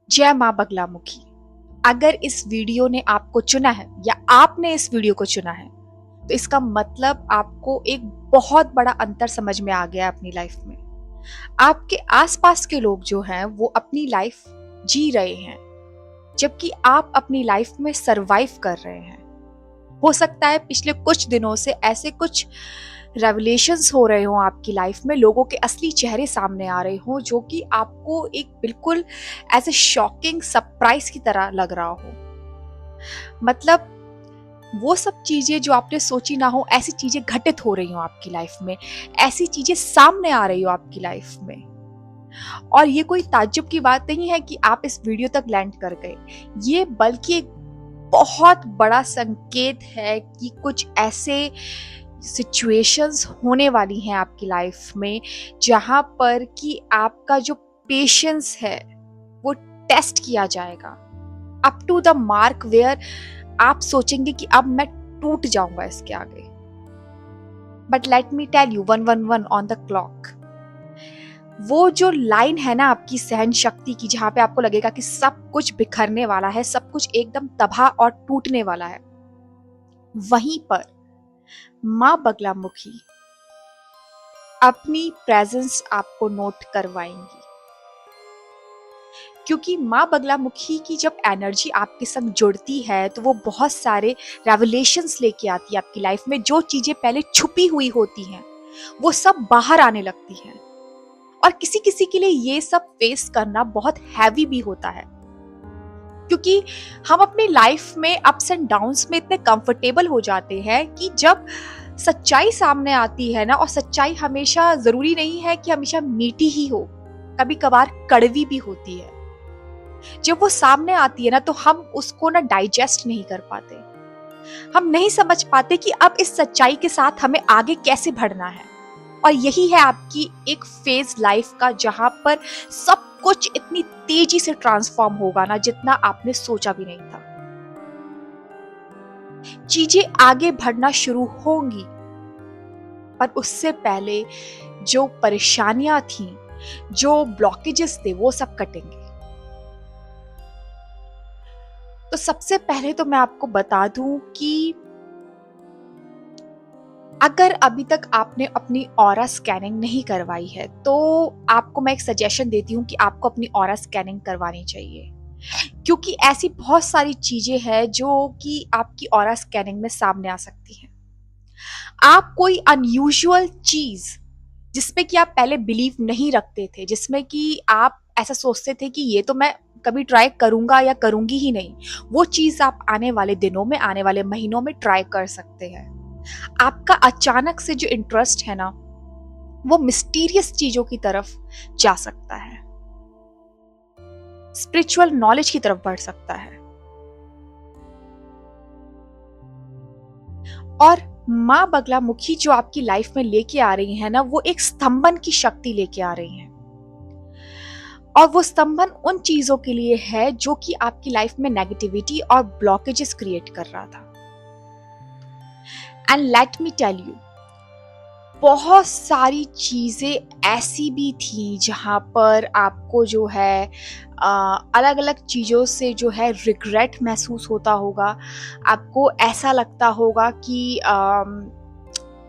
जय माँ बगलामुखी। अगर इस वीडियो ने आपको चुना है या आपने इस वीडियो को चुना है तो इसका मतलब आपको एक बहुत बड़ा अंतर समझ में आ गया है अपनी लाइफ में। आपके आसपास के लोग जो हैं वो अपनी लाइफ जी रहे हैं जबकि आप अपनी लाइफ में सरवाइव कर रहे हैं। हो सकता है पिछले कुछ दिनों से ऐसे कुछ रेवलेशंस हो रहे हो आपकी लाइफ में, लोगों के असली चेहरे सामने आ रहे हो जो कि आपको एक बिल्कुल ऐसे शॉकिंग सरप्राइज की तरह लग रहा हो। मतलब वो सब चीजें जो आपने सोची ना हो, ऐसी चीजें घटित हो रही हो आपकी लाइफ में, ऐसी चीजें सामने आ रही हो आपकी लाइफ में। और ये कोई ताज्जुब की बात नहीं है कि आप इस वीडियो तक लैंड कर गए, ये बल्कि एक बहुत बड़ा संकेत है कि कुछ ऐसे सिचुएशंस होने वाली हैं आपकी लाइफ में जहां पर कि आपका जो पेशेंस है वो टेस्ट किया जाएगा up to the mark where आप सोचेंगे कि अब मैं टूट जाऊंगा इसके आगे। But let me tell you 111 on the clock, वो जो लाइन है ना आपकी सहन शक्ति की, जहां पे आपको लगेगा कि सब कुछ बिखरने वाला है, सब कुछ एकदम तबाह और टूटने वाला है, वहीं पर माँ बगलामुखी अपनी प्रेजेंस आपको नोट करवाएंगी। क्योंकि माँ बगलामुखी की जब एनर्जी आपके संग जुड़ती है तो वो बहुत सारे रेवलेशंस लेके आती है आपकी लाइफ में। जो चीजें पहले छुपी हुई होती हैं वो सब बाहर आने लगती हैं, और किसी किसी के लिए ये सब फेस करना बहुत हैवी भी होता है, क्योंकि हम अपनी लाइफ में अप्स एंड डाउन्स में इतने कंफर्टेबल हो जाते हैं कि जब सच्चाई सामने आती है ना, और सच्चाई हमेशा जरूरी नहीं है कि हमेशा मीठी ही हो, कभी कभार कड़वी भी होती है। जब वो सामने आती है ना तो हम उसको ना डाइजेस्ट नहीं कर पाते, हम नहीं समझ पाते कि अब इस सच्चाई के साथ हमें आगे कैसे बढ़ना है। और यही है आपकी एक फेज लाइफ का जहां पर सब कुछ इतनी तेजी से ट्रांसफॉर्म होगा ना जितना आपने सोचा भी नहीं था। चीजें आगे बढ़ना शुरू होंगी, पर उससे पहले जो परेशानियां थी, जो ब्लॉकेजेस थे, वो सब कटेंगे। तो सबसे पहले तो मैं आपको बता दूं कि अगर अभी तक आपने अपनी ऑरा स्कैनिंग नहीं करवाई है तो आपको मैं एक सजेशन देती हूँ कि आपको अपनी ऑरा स्कैनिंग करवानी चाहिए, क्योंकि ऐसी बहुत सारी चीजें हैं जो कि आपकी ऑरा स्कैनिंग में सामने आ सकती हैं। आप कोई अनयूजुअल चीज जिसमें कि आप पहले बिलीव नहीं रखते थे, जिसमें कि आप ऐसा सोचते थे कि ये तो मैं कभी ट्राई करूंगा या करूंगी ही नहीं, वो चीज आप आने वाले दिनों में, आने वाले महीनों में ट्राई कर सकते हैं। आपका अचानक से जो इंटरेस्ट है ना वो मिस्टीरियस चीजों की तरफ जा सकता है, स्पिरिचुअल नॉलेज की तरफ बढ़ सकता है। और माँ बगलामुखी जो आपकी लाइफ में लेके आ रही है ना, वो एक स्तंभन की शक्ति लेके आ रही है, और वो स्तंभन उन चीजों के लिए है जो कि आपकी लाइफ में नेगेटिविटी और ब्लॉकेजेस क्रिएट कर रहा था। And let me tell you, बहुत सारी चीजें ऐसी भी थी जहां पर आपको जो है अलग अलग चीजों से जो है रिग्रेट महसूस होता होगा। आपको ऐसा लगता होगा कि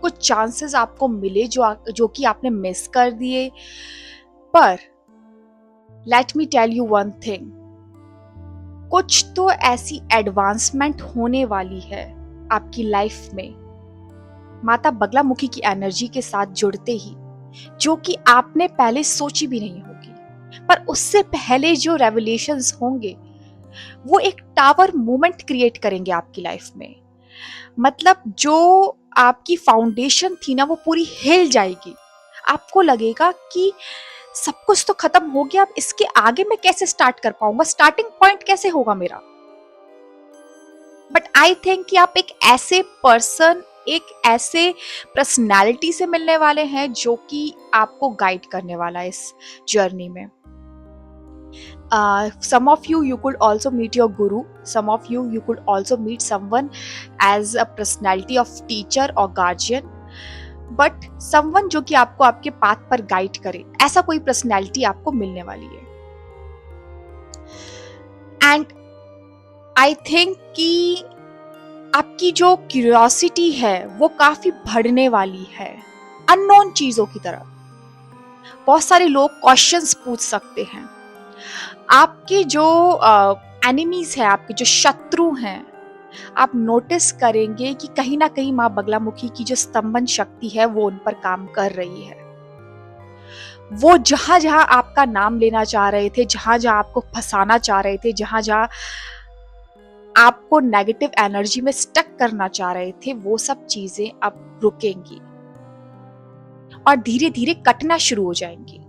कुछ चांसेस आपको मिले जो कि आपने मिस कर दिए। पर let me tell you one thing, कुछ तो ऐसी एडवांसमेंट होने वाली है आपकी लाइफ में माता बगलामुखी की एनर्जी के साथ जुड़ते ही, जो कि आपने पहले सोची भी नहीं होगी। पर उससे पहले जो रेवलेशंस होंगे वो एक टावर मूवमेंट क्रिएट करेंगे आपकी लाइफ में। मतलब जो आपकी फाउंडेशन थी ना वो पूरी हिल जाएगी। आपको लगेगा कि सब कुछ तो खत्म हो गया, अब इसके आगे मैं कैसे स्टार्ट कर पाऊंगा, स्टार्टिंग पॉइंट कैसे होगा मेरा। बट आई थिंक कि आप एक ऐसे पर्सन, एक ऐसे पर्सनालिटी से मिलने वाले हैं जो कि आपको गाइड करने वाला है इस जर्नी में। Some of you could also meet your guru. Some of you could also meet someone as a personality of teacher or guardian. But someone जो कि आपको आपके पाथ पर गाइड करे, ऐसा कोई पर्सनैलिटी आपको मिलने वाली है। एंड आई थिंक कि आपकी जो क्यूरियोसिटी है वो काफी बढ़ने वाली है अननोन चीजों की तरफ। बहुत सारे लोग क्वेश्चंस पूछ सकते हैं। आपके जो एनिमीज है, आपके जो शत्रु हैं, आप नोटिस करेंगे कि कहीं ना कहीं माँ बगलामुखी की जो स्तंभन शक्ति है वो उन पर काम कर रही है। वो जहां जहां आपका नाम लेना चाह रहे थे, जहां जहां आपको फंसाना चाह रहे थे, जहां जहां आपको नेगेटिव एनर्जी में स्टक करना चाह रहे थे, वो सब चीजें अब रुकेंगी और धीरे धीरे कटना शुरू हो जाएंगी।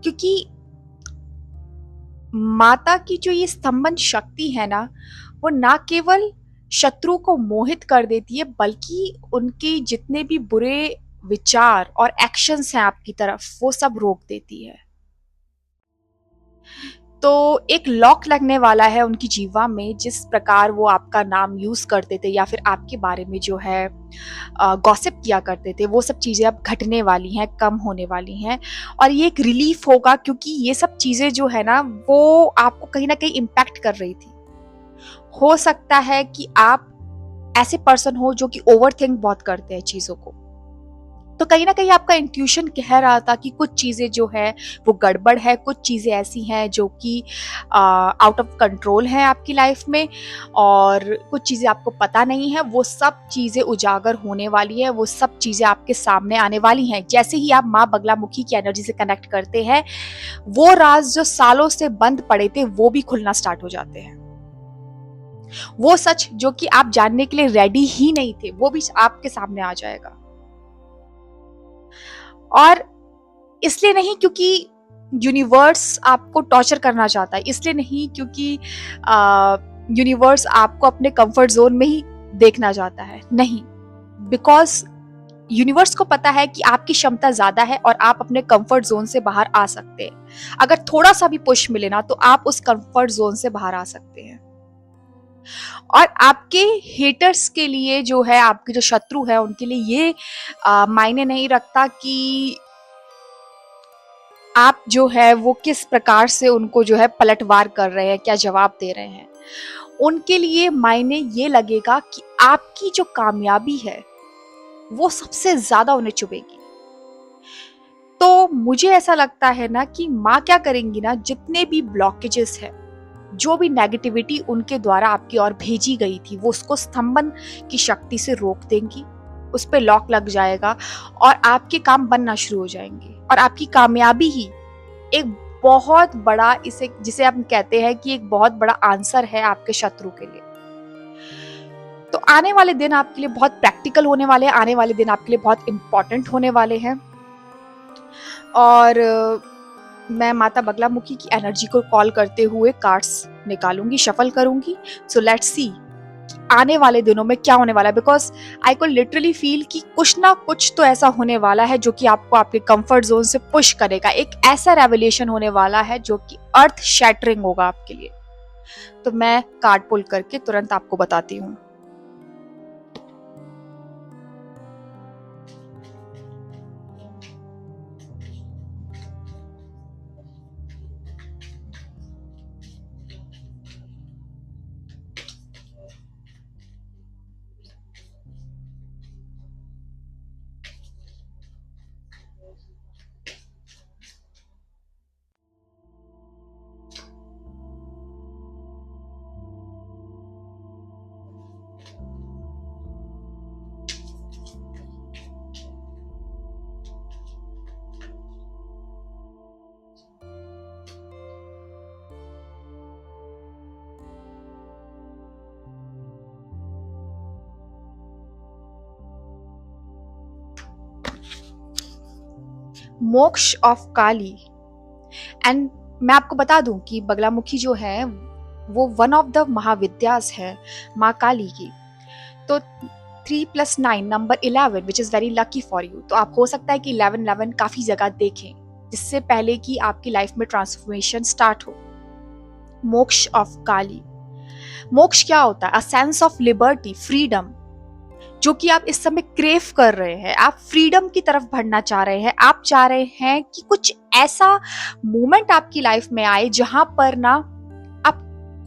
क्योंकि माता की जो ये स्तंभन शक्ति है ना, वो ना केवल शत्रु को मोहित कर देती है, बल्कि उनके जितने भी बुरे विचार और एक्शंस हैं आपकी तरफ, वो सब रोक देती है। तो एक लॉक लगने वाला है उनकी जीवा में। जिस प्रकार वो आपका नाम यूज करते थे या फिर आपके बारे में जो है गॉसिप किया करते थे, वो सब चीजें अब घटने वाली हैं, कम होने वाली हैं। और ये एक रिलीफ होगा, क्योंकि ये सब चीजें जो है ना, वो आपको कहीं ना कहीं इम्पैक्ट कर रही थी। हो सकता है कि आप ऐसे पर्सन हो जो कि ओवर थिंक बहुत करते हैं चीजों को। तो कहीं ना कहीं आपका इंट्यूशन कह रहा था कि कुछ चीजें जो है वो गड़बड़ है, कुछ चीजें ऐसी हैं जो कि आउट ऑफ कंट्रोल है आपकी लाइफ में, और कुछ चीजें आपको पता नहीं है। वो सब चीजें उजागर होने वाली है, वो सब चीजें आपके सामने आने वाली हैं। जैसे ही आप माँ बगलामुखी की एनर्जी से कनेक्ट करते हैं, वो राज जो सालों से बंद पड़े थे वो भी खुलना स्टार्ट हो जाते हैं। वो सच जो कि आप जानने के लिए रेडी ही नहीं थे, वो भी आपके सामने आ जाएगा। और इसलिए नहीं क्योंकि यूनिवर्स आपको टॉर्चर करना चाहता है, इसलिए नहीं क्योंकि यूनिवर्स आपको अपने कंफर्ट जोन में ही देखना चाहता है, नहीं। बिकॉज यूनिवर्स को पता है कि आपकी क्षमता ज्यादा है और आप अपने कंफर्ट जोन से बाहर आ सकते हैं। अगर थोड़ा सा भी पुश मिले ना, तो आप उस कंफर्ट जोन से बाहर आ सकते हैं। और आपके हेटर्स के लिए जो है, आपके जो शत्रु है, उनके लिए ये मायने नहीं रखता कि आप जो है वो किस प्रकार से उनको जो है पलटवार कर रहे हैं, क्या जवाब दे रहे हैं। उनके लिए मायने ये लगेगा कि आपकी जो कामयाबी है वो सबसे ज्यादा उन्हें चुभेगी। तो मुझे ऐसा लगता है ना कि माँ क्या करेंगी ना, जितने भी ब्लॉकेजेस है, जो भी नेगेटिविटी उनके द्वारा आपकी ओर भेजी गई थी, वो उसको स्तंभन की शक्ति से रोक देंगी, उस पे लॉक लग जाएगा और आपके काम बनना शुरू हो जाएंगे। और आपकी कामयाबी ही एक बहुत बड़ा, इसे जिसे आप कहते हैं कि एक बहुत बड़ा आंसर है आपके शत्रु के लिए। तो आने वाले दिन आपके लिए बहुत प्रैक्टिकल होने वाले हैं, आने वाले दिन आपके लिए बहुत इंपॉर्टेंट होने वाले हैं। और मैं माता बगलामुखी की एनर्जी को कॉल करते हुए कार्ड्स निकालूंगी, शफल करूंगी। सो लेट्स सी आने वाले दिनों में क्या होने वाला है। बिकॉज आई को लिटरली फील कि कुछ ना कुछ तो ऐसा होने वाला है जो कि आपको आपके कंफर्ट जोन से पुश करेगा। एक ऐसा रेवलेशन होने वाला है जो कि अर्थ शैटरिंग होगा आपके लिए। तो मैं कार्ड पुल करके तुरंत आपको बताती हूँ। मोक्ष ऑफ काली। एंड मैं आपको बता दूं कि बगलामुखी जो है वो वन ऑफ द महाविद्यास है माँ काली की। तो 3+9 number 11 which is very lucky for you. तो आप हो सकता है कि 11 काफी जगह देखें, जिससे पहले कि आपकी लाइफ में ट्रांसफॉर्मेशन स्टार्ट हो। मोक्ष ऑफ काली। मोक्ष क्या होता है? A sense of liberty, freedom, जो कि आप इस समय क्रेव कर रहे हैं। आप फ्रीडम की तरफ बढ़ना चाह रहे हैं। आप चाह रहे हैं कि कुछ ऐसा मोमेंट आपकी लाइफ में आए जहां पर ना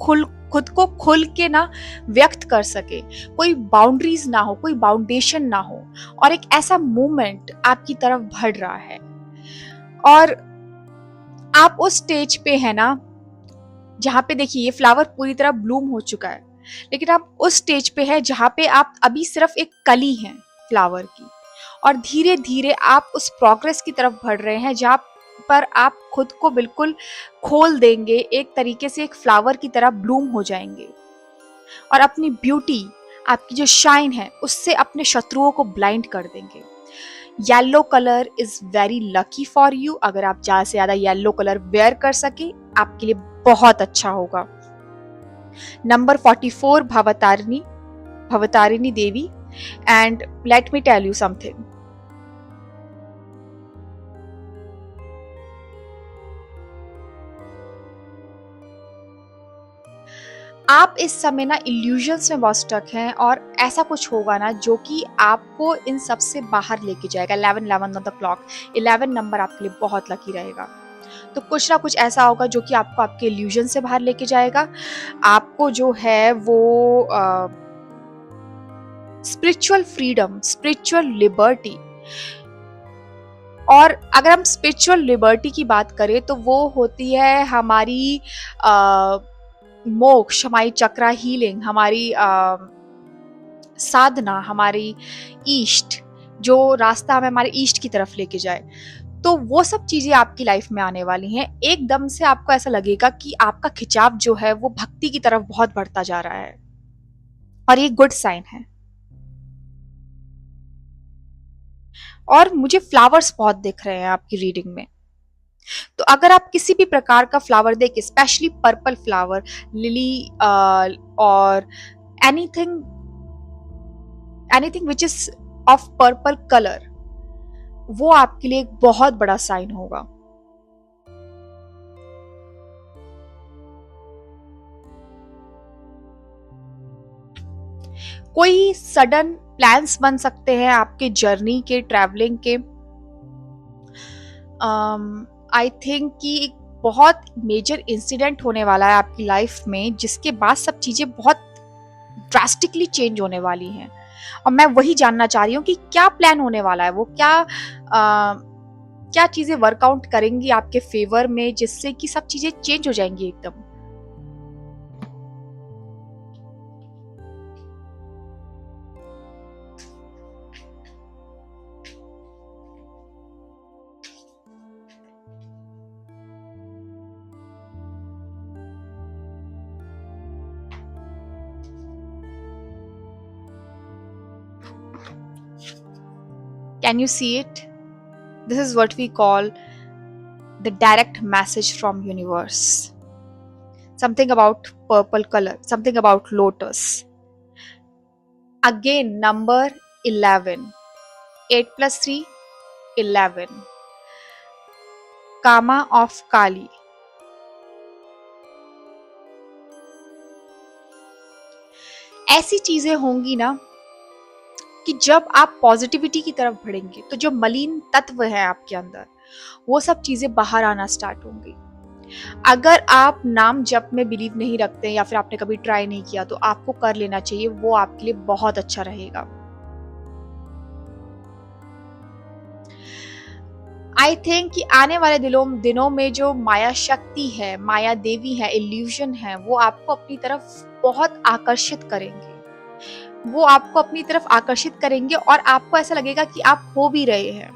खुद को खुल के ना व्यक्त कर सके, कोई बाउंड्रीज ना हो, कोई बाउंडेशन ना हो, और एक ऐसा मूवमेंट आपकी तरफ बढ़ रहा है। और आप उस स्टेज पे है ना जहाँ पे देखिए ये फ्लावर पूरी तरह ब्लूम हो चुका है, लेकिन आप उस स्टेज पे है जहाँ पे आप अभी सिर्फ एक कली हैं फ्लावर की, और धीरे धीरे आप उस प्रोग्रेस की तरफ बढ़ रहे हैं जहाँ पर आप खुद को बिल्कुल खोल देंगे, एक तरीके से एक फ्लावर की तरह ब्लूम हो जाएंगे, और अपनी ब्यूटी, आपकी जो शाइन है, उससे अपने शत्रुओं को ब्लाइंड कर देंगे। Yellow colour is very lucky for you. अगर आप ज्यादा से ज्यादा येलो कलर वेयर कर सके आपके लिए बहुत अच्छा होगा। Number 44 Bhavatarini, Bhavatarini Devi. And let me tell you something, आप इस समय ना इल्यूजन्स में बहुत स्टक हैं, और ऐसा कुछ होगा ना जो कि आपको इन सब से बाहर लेके जाएगा। 11 ऑन द क्लॉक, 11 नंबर आपके लिए बहुत लकी रहेगा। तो कुछ ना कुछ ऐसा होगा जो कि आपको आपके इल्यूजन से बाहर लेके जाएगा। आपको जो है वो स्पिरिचुअल फ्रीडम, स्पिरिचुअल लिबर्टी, और अगर हम स्पिरिचुअल लिबर्टी की बात करें तो वो होती है हमारी मोक्ष, हमारी चक्रा हीलिंग, हमारी साधना, हमारी ईस्ट, जो रास्ता हमें हमारे ईस्ट की तरफ लेके जाए। तो वो सब चीजें आपकी लाइफ में आने वाली हैं। एकदम से आपको ऐसा लगेगा कि आपका खिंचाव जो है वो भक्ति की तरफ बहुत बढ़ता जा रहा है, और ये गुड साइन है। और मुझे फ्लावर्स बहुत दिख रहे हैं आपकी रीडिंग में। तो अगर आप किसी भी प्रकार का फ्लावर देखें, स्पेशली पर्पल फ्लावर, लिली, और anything, anything which is of purple colour, वो आपके लिए एक बहुत बड़ा साइन होगा। कोई सडन प्लान्स बन सकते हैं आपके जर्नी के, ट्रैवलिंग के। आई थिंक कि एक बहुत मेजर इंसिडेंट होने वाला है आपकी लाइफ में, जिसके बाद सब चीजें बहुत ड्रास्टिकली चेंज होने वाली हैं। और मैं वही जानना चाह रही हूँ कि क्या प्लान होने वाला है, वो क्या चीजें वर्कआउट करेंगी आपके फेवर में, जिससे कि सब चीजें चेंज हो जाएंगी एकदम। Can you see it? This is what we call the direct message from universe. Something about purple color, something about lotus. Again, number 11. 8 plus 3, 11. Kama of Kali. ऐसी चीजें होंगी ना कि जब आप पॉजिटिविटी की तरफ बढ़ेंगे तो जो मलिन तत्व है आपके अंदर, वो सब चीजें बाहर आना स्टार्ट होंगी। अगर आप नाम जप में बिलीव नहीं रखते या फिर आपने कभी ट्राई नहीं किया तो आपको कर लेना चाहिए, वो आपके लिए बहुत अच्छा रहेगा। आई थिंक कि आने वाले दिनों में जो माया शक्ति है, माया देवी है, इल्यूजन है, वो आपको अपनी तरफ बहुत आकर्षित करेंगे। वो आपको अपनी तरफ आकर्षित करेंगे और आपको ऐसा लगेगा कि आप हो भी रहे हैं।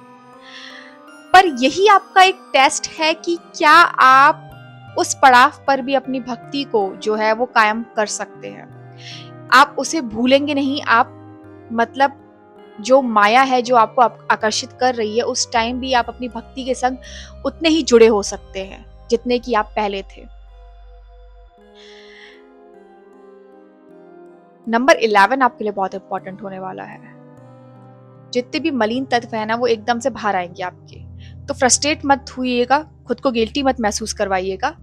पर यही आपका एक टेस्ट है कि क्या आप उस पड़ाव पर भी अपनी भक्ति को जो है वो कायम कर सकते हैं। आप उसे भूलेंगे नहीं। आप मतलब जो माया है जो आपको आकर्षित कर रही है, उस टाइम भी आप अपनी भक्ति के संग उतने ही जुड़े हो सकते हैं जितने कि आप पहले थे। नंबर 11 आपके लिए बहुत इंपॉर्टेंट होने वाला है। जितने भी मलिन तत्व है ना, वो एकदम से बाहर आएंगे आपके। तो फ्रस्ट्रेट मत हुइएगा, खुद को गिल्टी मत महसूस करवाइएगा।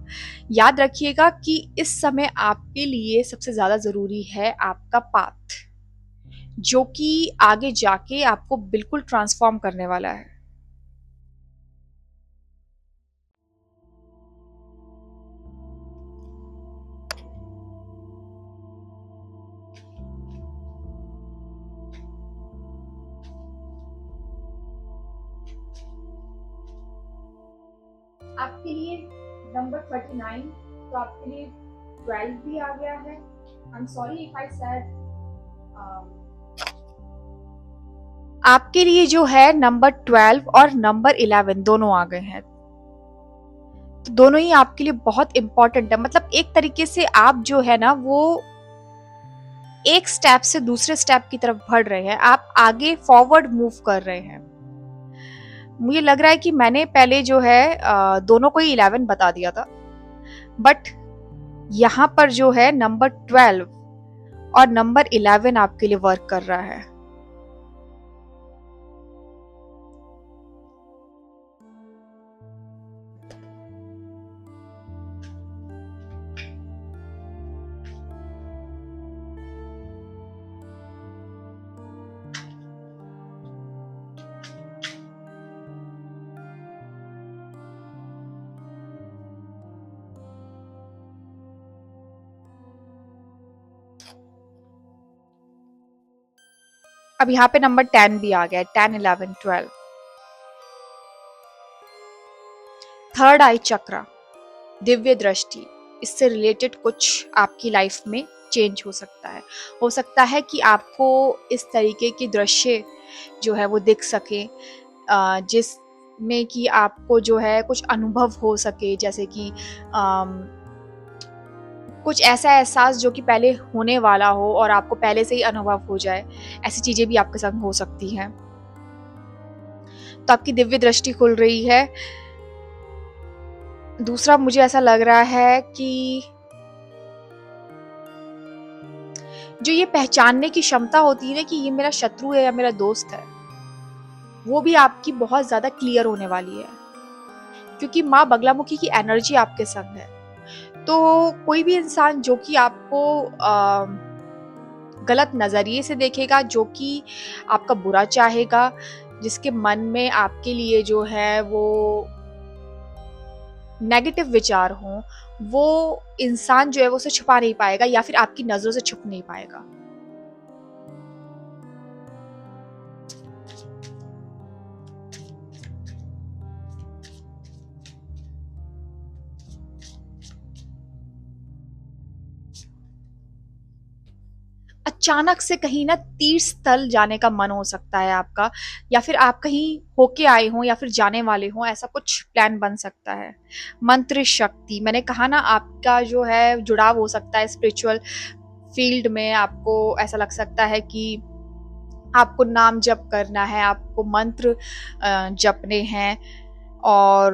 याद रखिएगा कि इस समय आपके लिए सबसे ज्यादा जरूरी है आपका पाथ, जो कि आगे जाके आपको बिल्कुल ट्रांसफॉर्म करने वाला है। आपके लिए नंबर 39, तो आपके लिए 12 भी आ गया है। I am sorry if I said, आपके लिए जो है नंबर 12 और नंबर 11 दोनों आ गए हैं। तो दोनों ही आपके लिए बहुत इंपॉर्टेंट है। मतलब एक तरीके से आप जो है ना वो एक स्टेप से दूसरे स्टेप की तरफ बढ़ रहे हैं, आप आगे फॉरवर्ड मूव कर रहे हैं। मुझे लग रहा है कि मैंने पहले जो है दोनों को ही 11 बता दिया था, बट यहाँ पर जो है नंबर 12 और नंबर 11 आपके लिए वर्क कर रहा है। अब यहाँ पे नंबर 10 भी आ गया है, 10, 11, 12। थर्ड आई चक्रा, दिव्य दृष्टि, इससे रिलेटेड कुछ आपकी लाइफ में चेंज हो सकता है कि आपको इस तरीके के दृश्य जो है वो दिख सके, जिसमें कि आपको जो है कुछ अनुभव हो सके, जैसे कि कुछ ऐसा एहसास जो कि पहले होने वाला हो और आपको पहले से ही अनुभव हो जाए। ऐसी चीजें भी आपके संग हो सकती हैं। तो आपकी दिव्य दृष्टि खुल रही है। दूसरा, मुझे ऐसा लग रहा है कि जो ये पहचानने की क्षमता होती है ना कि ये मेरा शत्रु है या मेरा दोस्त है, वो भी आपकी बहुत ज्यादा क्लियर होने वाली है, क्योंकि माँ बगलामुखी की एनर्जी आपके संग है। तो कोई भी इंसान जो कि आपको गलत नजरिए से देखेगा, जो कि आपका बुरा चाहेगा, जिसके मन में आपके लिए जो है वो नेगेटिव विचार हो, वो इंसान जो है वो उसे छुपा नहीं पाएगा या फिर आपकी नजरों से छुप नहीं पाएगा। अचानक से कहीं ना तीर्थ स्थल जाने का मन हो सकता है आपका, या फिर आप कहीं होके आए हो या फिर जाने वाले हो, ऐसा कुछ प्लान बन सकता है। मंत्र शक्ति, मैंने कहा ना, आपका जो है जुड़ाव हो सकता है स्पिरिचुअल फील्ड में। आपको ऐसा लग सकता है कि आपको नाम जप करना है, आपको मंत्र जपने हैं, और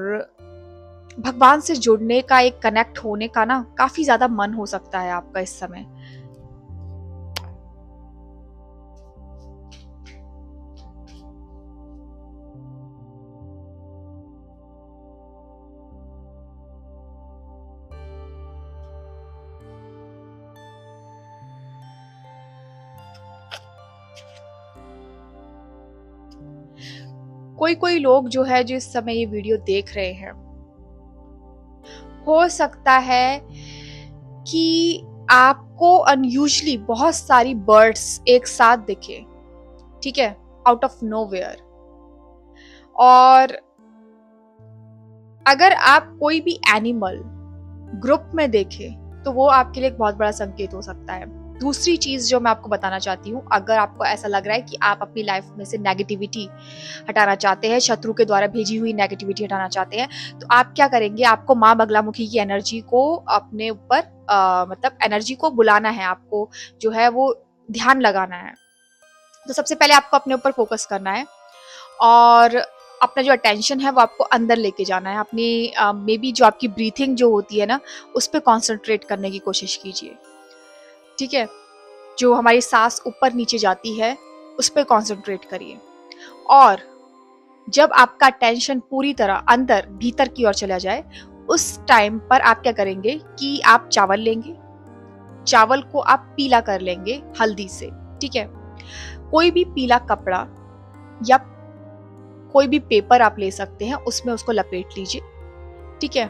भगवान से जुड़ने का, एक कनेक्ट होने का ना काफी ज्यादा मन हो सकता है आपका इस समय। कोई कोई लोग जो है जो इस समय ये वीडियो देख रहे हैं, हो सकता है कि आपको अनयूजली बहुत सारी बर्ड्स एक साथ दिखे, ठीक है, आउट ऑफ नोवेयर। और अगर आप कोई भी एनिमल ग्रुप में देखें तो वो आपके लिए एक बहुत बड़ा संकेत हो सकता है। दूसरी चीज जो मैं आपको बताना चाहती हूँ, अगर आपको ऐसा लग रहा है कि आप अपनी लाइफ में से नेगेटिविटी हटाना चाहते हैं, शत्रु के द्वारा भेजी हुई नेगेटिविटी हटाना चाहते हैं, तो आप क्या करेंगे, आपको माँ बगलामुखी की एनर्जी को अपने ऊपर मतलब एनर्जी को बुलाना है, आपको जो है वो ध्यान लगाना है। तो सबसे पहले आपको अपने ऊपर फोकस करना है, और अपना जो अटेंशन है वो आपको अंदर लेके जाना है। अपनी मे बी जो आपकी ब्रीथिंग जो होती है ना, उस पर कॉन्सेंट्रेट करने की कोशिश कीजिए, ठीक है। जो हमारी सांस ऊपर नीचे जाती है उस पर कॉन्सेंट्रेट करिए। और जब आपका टेंशन पूरी तरह अंदर भीतर की ओर चला जाए, उस टाइम पर आप क्या करेंगे कि आप चावल लेंगे, चावल को आप पीला कर लेंगे हल्दी से, ठीक है। कोई भी पीला कपड़ा या कोई भी पेपर आप ले सकते हैं, उसमें उसको लपेट लीजिए, ठीक है।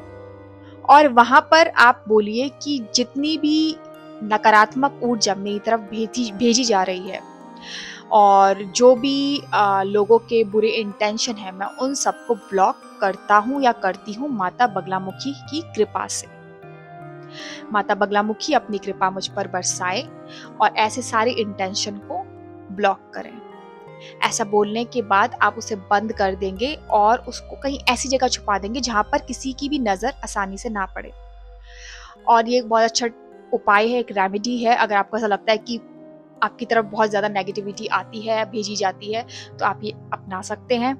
और वहां पर आप बोलिए कि जितनी भी नकारात्मक ऊर्जा मेरी तरफ भेजी भेजी जा रही है, और जो भी लोगों के बुरे इंटेंशन है, मैं उन सबको ब्लॉक करता हूँ या करती हूँ माता बगलामुखी की कृपा से। माता बगलामुखी अपनी कृपा मुझ पर बरसाए और ऐसे सारे इंटेंशन को ब्लॉक करें। ऐसा बोलने के बाद आप उसे बंद कर देंगे और उसको कहीं ऐसी जगह छुपा देंगे जहां पर किसी की भी नजर आसानी से ना पड़े। और ये एक बहुत अच्छा उपाय है, एक रेमेडी है। अगर आपको ऐसा लगता है कि आपकी तरफ बहुत ज्यादा नेगेटिविटी आती है, भेजी जाती है, तो आप ये अपना सकते हैं।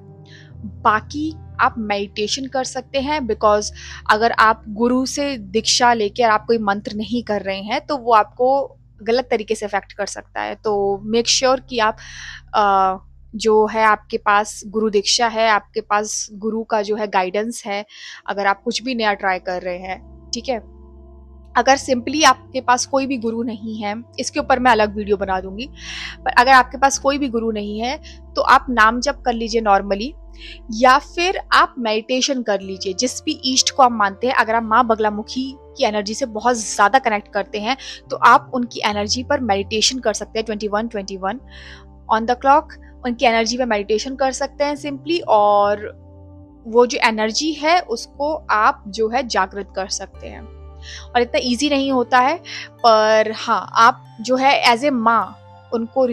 बाकी आप मेडिटेशन कर सकते हैं, बिकॉज अगर आप गुरु से दीक्षा लेकर आप कोई मंत्र नहीं कर रहे हैं तो वो आपको गलत तरीके से अफेक्ट कर सकता है। तो मेक श्योर कि आप जो है आपके पास गुरु दीक्षा है, आपके पास गुरु का जो है गाइडेंस है, अगर आप कुछ भी नया ट्राई कर रहे हैं, ठीक है। अगर सिंपली आपके पास कोई भी गुरु नहीं है, इसके ऊपर मैं अलग वीडियो बना दूंगी, पर अगर आपके पास कोई भी गुरु नहीं है तो आप नाम जप कर लीजिए नॉर्मली, या फिर आप मेडिटेशन कर लीजिए। जिस भी ईष्ट को आप मानते हैं, अगर आप माँ बगलामुखी की एनर्जी से बहुत ज्यादा कनेक्ट करते हैं तो आप उनकी एनर्जी पर मेडिटेशन कर सकते हैं। 21 ऑन द क्लॉक उनकी एनर्जी पर मेडिटेशन कर सकते हैं सिंपली, और वो जो एनर्जी है उसको आप जो है जागृत कर सकते हैं। और इतना इजी नहीं होता है, पर हाँ, आप जो है एज ए माँ उनको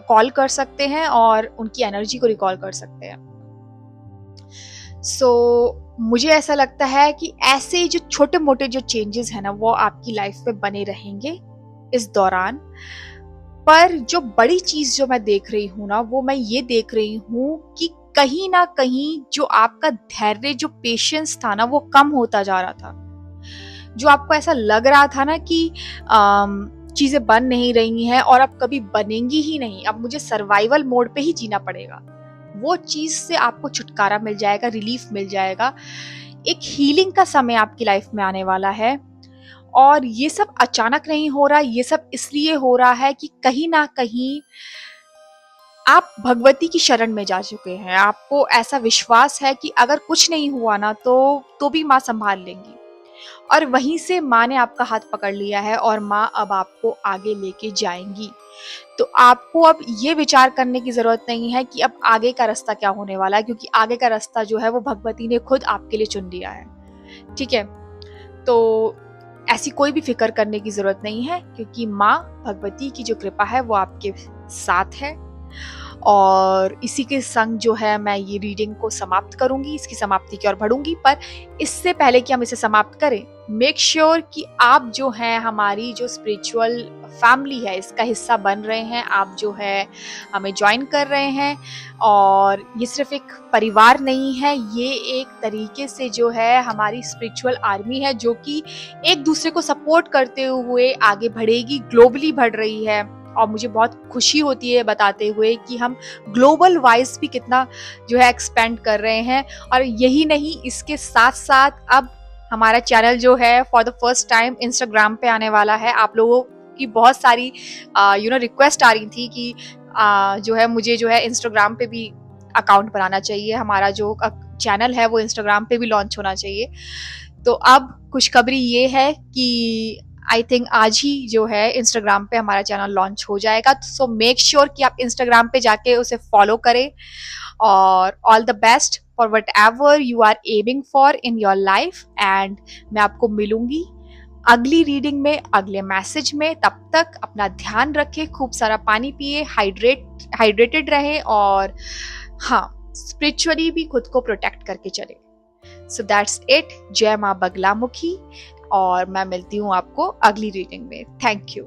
कॉल कर सकते हैं और उनकी एनर्जी को रिकॉल कर सकते हैं। मुझे ऐसा लगता है कि ऐसे जो छोटे मोटे जो चेंजेस है ना, वो आपकी लाइफ में बने रहेंगे इस दौरान। पर जो बड़ी चीज जो मैं देख रही हूँ ना, वो मैं ये देख रही हूँ कि कहीं ना कहीं जो आपका धैर्य, जो पेशेंस था ना, वो कम होता जा रहा था। जो आपको ऐसा लग रहा था ना कि चीजें बन नहीं रही हैं और अब कभी बनेंगी ही नहीं, अब मुझे सर्वाइवल मोड पे ही जीना पड़ेगा, वो चीज से आपको छुटकारा मिल जाएगा, रिलीफ मिल जाएगा। एक हीलिंग का समय आपकी लाइफ में आने वाला है। और ये सब अचानक नहीं हो रहा, ये सब इसलिए हो रहा है कि कहीं ना कहीं आप भगवती की शरण में जा चुके हैं। आपको ऐसा विश्वास है कि अगर कुछ नहीं हुआ ना तो भी माँ संभाल लेंगी, और वहीं से माँ ने आपका हाथ पकड़ लिया है और माँ अब आपको आगे लेके जाएंगी। तो आपको अब ये विचार करने की जरूरत नहीं है कि अब आगे का रास्ता क्या होने वाला है, क्योंकि आगे का रास्ता जो है वो भगवती ने खुद आपके लिए चुन लिया है, ठीक है। तो ऐसी कोई भी फिक्र करने की जरूरत नहीं है, क्योंकि माँ भगवती की जो कृपा है वो आपके साथ है। और इसी के संग जो है मैं ये रीडिंग को समाप्त करूंगी, इसकी समाप्ति की ओर बढ़ूंगी। पर इससे पहले कि हम इसे समाप्त करें, मेक श्योर कि आप जो हैं हमारी जो स्पिरिचुअल फैमिली है इसका हिस्सा बन रहे हैं, आप जो है हमें ज्वाइन कर रहे हैं। और ये सिर्फ एक परिवार नहीं है, ये एक तरीके से जो है हमारी स्पिरिचुअल आर्मी है, जो कि एक दूसरे को सपोर्ट करते हुए आगे बढ़ेगी, ग्लोबली बढ़ रही है। और मुझे बहुत खुशी होती है बताते हुए कि हम ग्लोबल वाइज भी कितना जो है एक्सपेंड कर रहे हैं। और यही नहीं, इसके साथ साथ अब हमारा चैनल जो है for the first time Instagram पे आने वाला है। आप लोगों की बहुत सारी रिक्वेस्ट आ रही थी कि जो है मुझे जो है इंस्टाग्राम पे भी अकाउंट बनाना चाहिए, हमारा जो चैनल है वो इंस्टाग्राम पे भी लॉन्च होना चाहिए। तो अब खुशखबरी ये है कि आई थिंक आज ही जो है इंस्टाग्राम पे हमारा चैनल लॉन्च हो जाएगा। सो मेक श्योर कि आप इंस्टाग्राम पे जाके उसे फॉलो करें। और all the best for whatever you are aiming for in your life. And मैं आपको मिलूंगी अगली रीडिंग में, अगले मैसेज में। तब तक अपना ध्यान रखें, खूब सारा पानी पिए, हाइड्रेटेड रहें, और हाँ, स्पिरिचुअली भी खुद को प्रोटेक्ट करके चले। So that's it. जय माँ बगलामुखी, और मैं मिलती हूँ आपको अगली रीडिंग में। Thank you.